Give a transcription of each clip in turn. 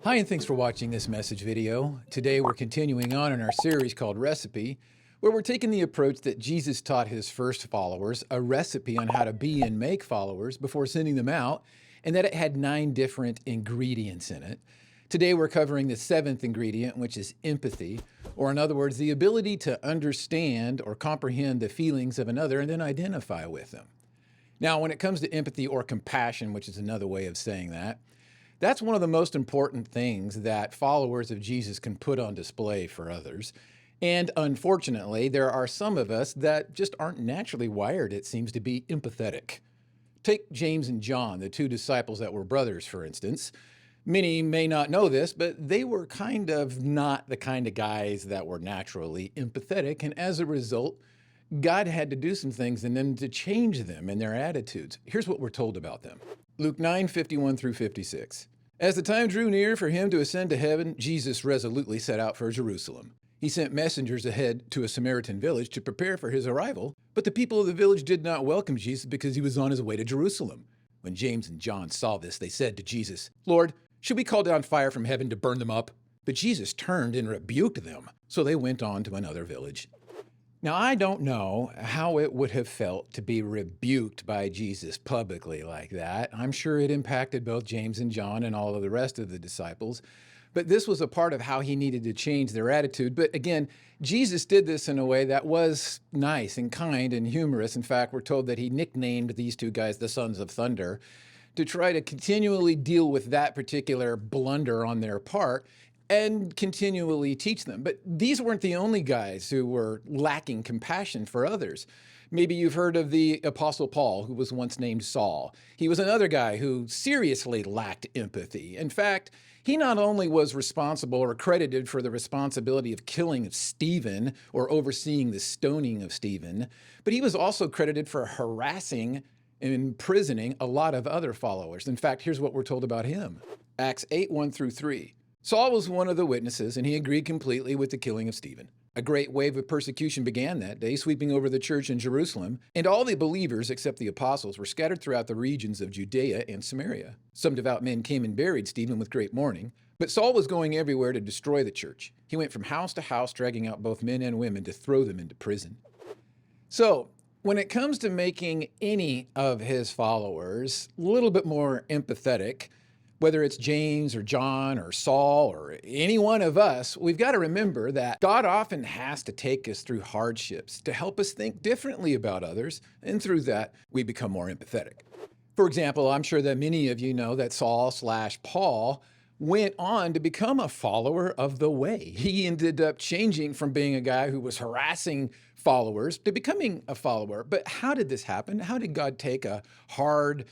Hi, and thanks for watching this message video. Today we're continuing on in our series called Recipe, where we're taking the approach that Jesus taught his first followers, a recipe on how to be and make followers before sending them out, and that it had 9 different ingredients in it. Today we're covering the 7th ingredient, which is empathy, or in other words, the ability to understand or comprehend the feelings of another and then identify with them. Now, when it comes to empathy or compassion, which is another way of saying that, that's one of the most important things that followers of Jesus can put on display for others. And unfortunately, there are some of us that just aren't naturally wired, it seems, to be empathetic. Take James and John, the 2 disciples that were brothers, for instance. Many may not know this, but they were kind of not the kind of guys that were naturally empathetic. And as a result, God had to do some things in them to change them and their attitudes. Here's what we're told about them. Luke 9:51 through 56. As the time drew near for him to ascend to heaven, Jesus resolutely set out for Jerusalem. He sent messengers ahead to a Samaritan village to prepare for his arrival, but the people of the village did not welcome Jesus because he was on his way to Jerusalem. When James and John saw this, they said to Jesus, "Lord, should we call down fire from heaven to burn them up?" But Jesus turned and rebuked them, so they went on to another village. Now, I don't know how it would have felt to be rebuked by Jesus publicly like that. I'm sure it impacted both James and John and all of the rest of the disciples. But this was a part of how he needed to change their attitude. But again, Jesus did this in a way that was nice and kind and humorous. In fact, we're told that he nicknamed these 2 guys the Sons of Thunder to try to continually deal with that particular blunder on their part and continually teach them. But these weren't the only guys who were lacking compassion for others. Maybe you've heard of the Apostle Paul, who was once named Saul. He was another guy who seriously lacked empathy. In fact, he not only was responsible or credited for the responsibility of killing Stephen or overseeing the stoning of Stephen, but he was also credited for harassing and imprisoning a lot of other followers. In fact, here's what we're told about him. Acts 8:1 through 3. Saul was one of the witnesses, and he agreed completely with the killing of Stephen. A great wave of persecution began that day, sweeping over the church in Jerusalem, and all the believers, except the apostles, were scattered throughout the regions of Judea and Samaria. Some devout men came and buried Stephen with great mourning, but Saul was going everywhere to destroy the church. He went from house to house, dragging out both men and women to throw them into prison. So, when it comes to making any of his followers a little bit more empathetic, whether it's James or John or Saul or any one of us, we've got to remember that God often has to take us through hardships to help us think differently about others, and through that, we become more empathetic. For example, I'm sure that many of you know that Saul/Paul went on to become a follower of the way. He ended up changing from being a guy who was harassing followers to becoming a follower. But how did this happen? How did God take a hard,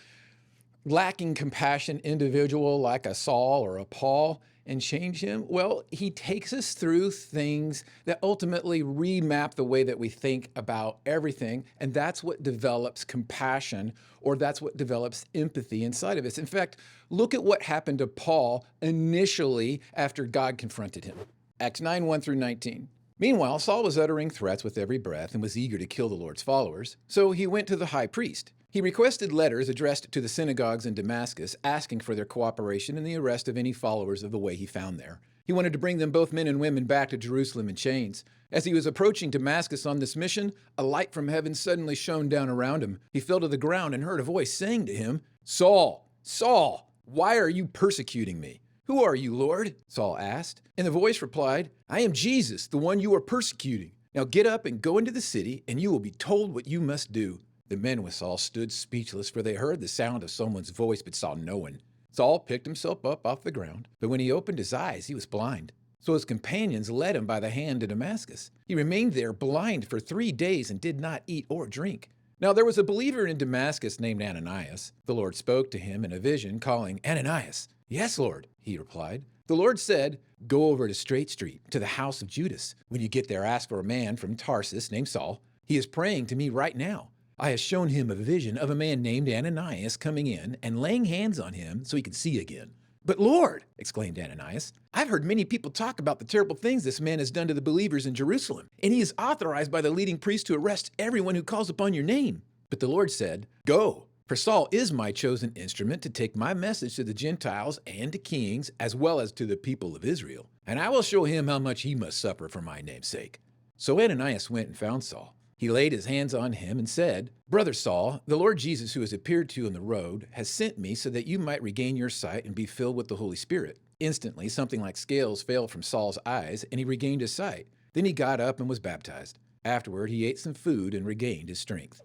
lacking compassion individual like a Saul or a Paul and change him? Well, he takes us through things that ultimately remap the way that we think about everything, and that's what develops compassion, or that's what develops empathy inside of us. In fact, look at what happened to Paul initially after God confronted him. Acts 9:1 through 19. Meanwhile, Saul was uttering threats with every breath and was eager to kill the Lord's followers, so he went to the high priest. He requested letters addressed to the synagogues in Damascus, asking for their cooperation in the arrest of any followers of the way he found there. He wanted to bring them, both men and women, back to Jerusalem in chains. As he was approaching Damascus on this mission, a light from heaven suddenly shone down around him. He fell to the ground and heard a voice saying to him, "Saul, Saul, why are you persecuting me?" "Who are you, Lord?" Saul asked. And the voice replied, "I am Jesus, the one you are persecuting. Now get up and go into the city, and you will be told what you must do." The men with Saul stood speechless, for they heard the sound of someone's voice but saw no one. Saul picked himself up off the ground, but when he opened his eyes, he was blind. So his companions led him by the hand to Damascus. He remained there blind for 3 days and did not eat or drink. Now there was a believer in Damascus named Ananias. The Lord spoke to him in a vision, calling, "Ananias." "Yes, Lord," he replied. The Lord said, "Go over to Straight Street, to the house of Judas. When you get there, ask for a man from Tarsus named Saul. He is praying to me right now. I have shown him a vision of a man named Ananias coming in and laying hands on him so he can see again." "But Lord," exclaimed Ananias, "I've heard many people talk about the terrible things this man has done to the believers in Jerusalem, and he is authorized by the leading priest to arrest everyone who calls upon your name." But the Lord said, "Go, For Saul is my chosen instrument to take my message to the Gentiles and to kings, as well as to the people of Israel. And I will show him how much he must suffer for my name's sake." So Ananias went and found Saul. He laid his hands on him and said, "Brother Saul, the Lord Jesus, who has appeared to you on the road, has sent me so that you might regain your sight and be filled with the Holy Spirit." Instantly, something like scales fell from Saul's eyes, and he regained his sight. Then he got up and was baptized. Afterward, he ate some food and regained his strength.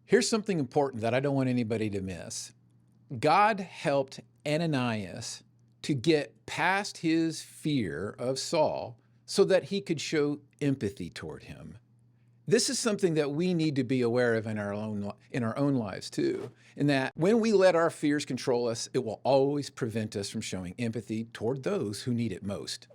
Here's something important that I don't want anybody to miss. God helped Ananias to get past his fear of Saul so that he could show empathy toward him. This is something that we need to be aware of in our own lives too, in that when we let our fears control us, it will always prevent us from showing empathy toward those who need it most.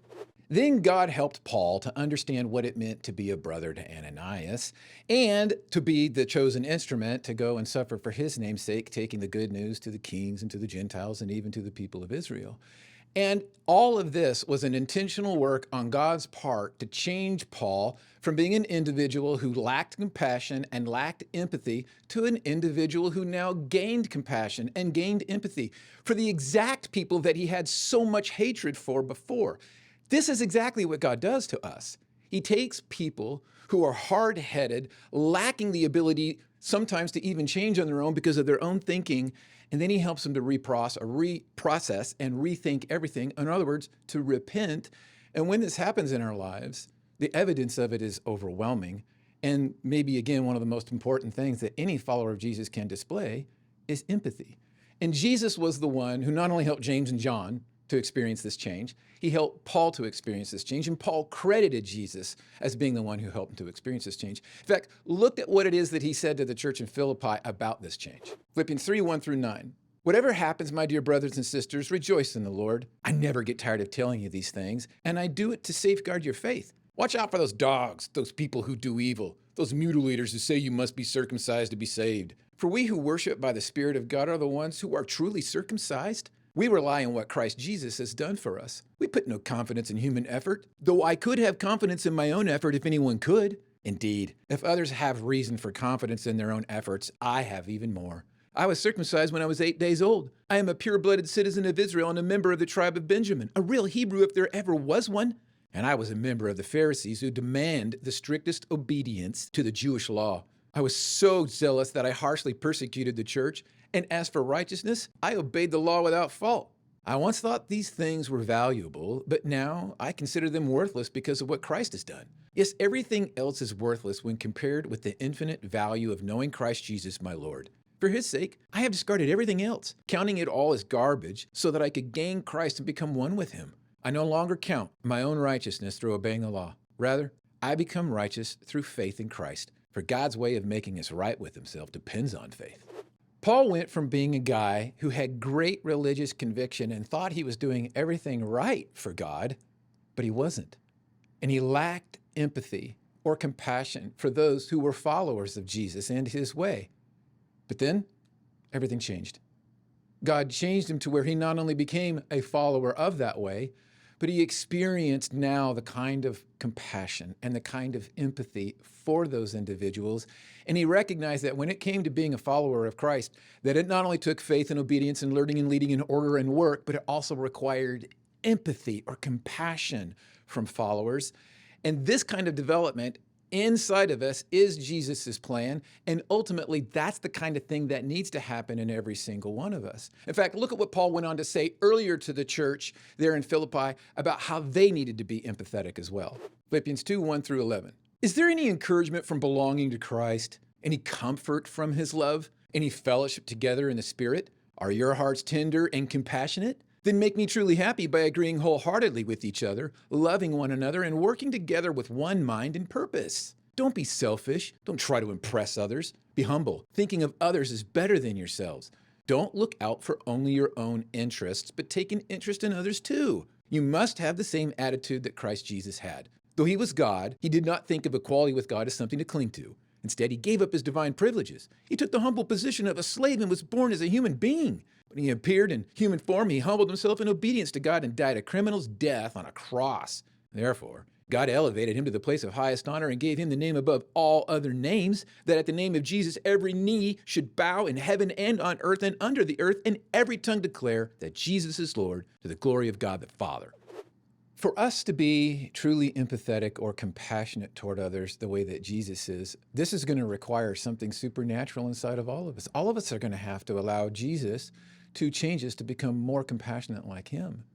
Then God helped Paul to understand what it meant to be a brother to Ananias and to be the chosen instrument to go and suffer for his name's sake, taking the good news to the kings and to the Gentiles and even to the people of Israel. And all of this was an intentional work on God's part to change Paul from being an individual who lacked compassion and lacked empathy to an individual who now gained compassion and gained empathy for the exact people that he had so much hatred for before. This is exactly what God does to us. He takes people who are hard-headed, lacking the ability sometimes to even change on their own because of their own thinking, and then he helps them to reprocess and rethink everything. In other words, to repent. And when this happens in our lives, the evidence of it is overwhelming. And maybe, again, one of the most important things that any follower of Jesus can display is empathy. And Jesus was the one who not only helped James and John to experience this change, he helped Paul to experience this change, and Paul credited Jesus as being the one who helped him to experience this change. In fact, look at what it is that he said to the church in Philippi about this change. Philippians 3, 1-9. "Whatever happens, my dear brothers and sisters, rejoice in the Lord. I never get tired of telling you these things, and I do it to safeguard your faith. Watch out for those dogs, those people who do evil, those mutilators who say you must be circumcised to be saved. For we who worship by the Spirit of God are the ones who are truly circumcised. We rely on what Christ Jesus has done for us. We put no confidence in human effort, though I could have confidence in my own effort if anyone could. Indeed, if others have reason for confidence in their own efforts, I have even more. I was circumcised when I was 8 days old. I am a pure-blooded citizen of Israel and a member of the tribe of Benjamin, a real Hebrew if there ever was one. And I was a member of the Pharisees who demand the strictest obedience to the Jewish law. I was so zealous that I harshly persecuted the church, and as for righteousness, I obeyed the law without fault. I once thought these things were valuable, but now I consider them worthless because of what Christ has done. Yes, everything else is worthless when compared with the infinite value of knowing Christ Jesus, my Lord. For his sake, I have discarded everything else, counting it all as garbage so that I could gain Christ and become one with him. I no longer count my own righteousness through obeying the law. Rather, I become righteous through faith in Christ. For God's way of making us right with himself depends on faith." Paul went from being a guy who had great religious conviction and thought he was doing everything right for God, but he wasn't. And he lacked empathy or compassion for those who were followers of Jesus and his way. But then everything changed. God changed him to where he not only became a follower of that way, but he experienced now the kind of compassion and the kind of empathy for those individuals. And he recognized that when it came to being a follower of Christ, that it not only took faith and obedience and learning and leading in order and work, but it also required empathy or compassion from followers. And this kind of development inside of us is Jesus's plan. And ultimately, that's the kind of thing that needs to happen in every single one of us. In fact, look at what Paul went on to say earlier to the church there in Philippi about how they needed to be empathetic as well. Philippians 2, 1-11. "Is there any encouragement from belonging to Christ? Any comfort from his love? Any fellowship together in the Spirit? Are your hearts tender and compassionate? Then make me truly happy by agreeing wholeheartedly with each other, loving one another, and working together with one mind and purpose. Don't be selfish. Don't try to impress others. Be humble, thinking of others as better than yourselves. Don't look out for only your own interests, but take an interest in others too. You must have the same attitude that Christ Jesus had. Though he was God, he did not think of equality with God as something to cling to. Instead, he gave up his divine privileges. He took the humble position of a slave and was born as a human being. When he appeared in human form, he humbled himself in obedience to God and died a criminal's death on a cross. Therefore, God elevated him to the place of highest honor and gave him the name above all other names, that at the name of Jesus every knee should bow in heaven and on earth and under the earth, and every tongue declare that Jesus is Lord, to the glory of God the Father. For us to be truly empathetic or compassionate toward others the way that Jesus is, this is going to require something supernatural inside of all of us. All of us are going to have to allow Jesus to change us to become more compassionate like him.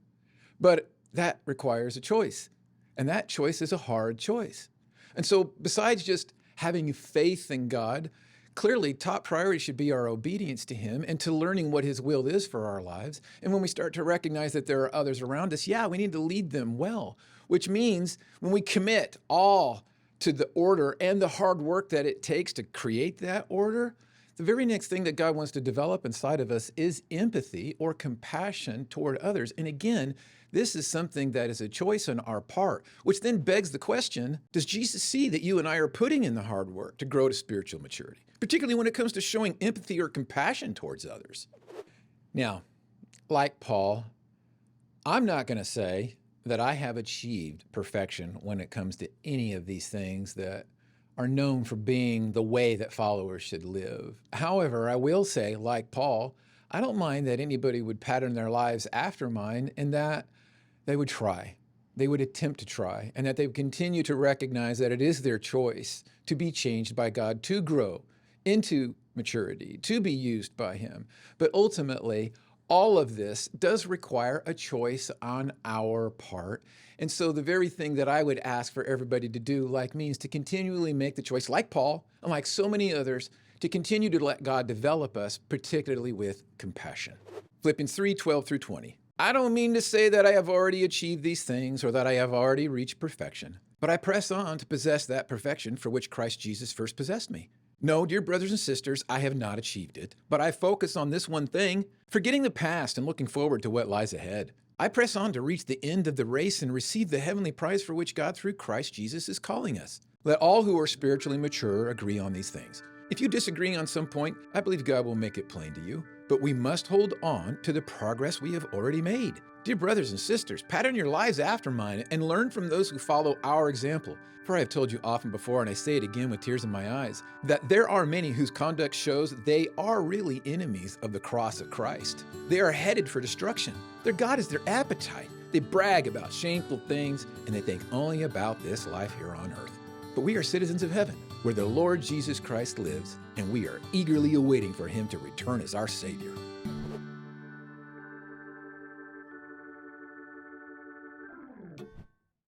But that requires a choice. And that choice is a hard choice. And so besides just having faith in God, clearly top priority should be our obedience to him and to learning what his will is for our lives. And when we start to recognize that there are others around us, we need to lead them well, which means when we commit all to the order and the hard work that it takes to create that order, the very next thing that God wants to develop inside of us is empathy or compassion toward others. And again, this is something that is a choice on our part, which then begs the question, does Jesus see that you and I are putting in the hard work to grow to spiritual maturity, particularly when it comes to showing empathy or compassion towards others? Now, like Paul, I'm not going to say that I have achieved perfection when it comes to any of these things that are known for being the way that followers should live. However, I will say, like Paul, I don't mind that anybody would pattern their lives after mine and that they would try. They would attempt to try, and that they would continue to recognize that it is their choice to be changed by God, to grow into maturity, to be used by him. But ultimately, all of this does require a choice on our part. And so the very thing that I would ask for everybody to do, like me, is to continually make the choice, like Paul, and like so many others, to continue to let God develop us, particularly with compassion. Philippians 3:12-20. I don't mean to say that I have already achieved these things or that I have already reached perfection, but I press on to possess that perfection for which Christ Jesus first possessed me. No, dear brothers and sisters, I have not achieved it, but I focus on this one thing, forgetting the past and looking forward to what lies ahead. I press on to reach the end of the race and receive the heavenly prize for which God through Christ Jesus is calling us. Let all who are spiritually mature agree on these things. If you disagree on some point, I believe God will make it plain to you, but we must hold on to the progress we have already made. Dear brothers and sisters, pattern your lives after mine and learn from those who follow our example. For I have told you often before, and I say it again with tears in my eyes, that there are many whose conduct shows they are really enemies of the cross of Christ. They are headed for destruction. Their God is their appetite. They brag about shameful things, and they think only about this life here on earth. But we are citizens of heaven, where the Lord Jesus Christ lives, and we are eagerly awaiting for him to return as our Savior.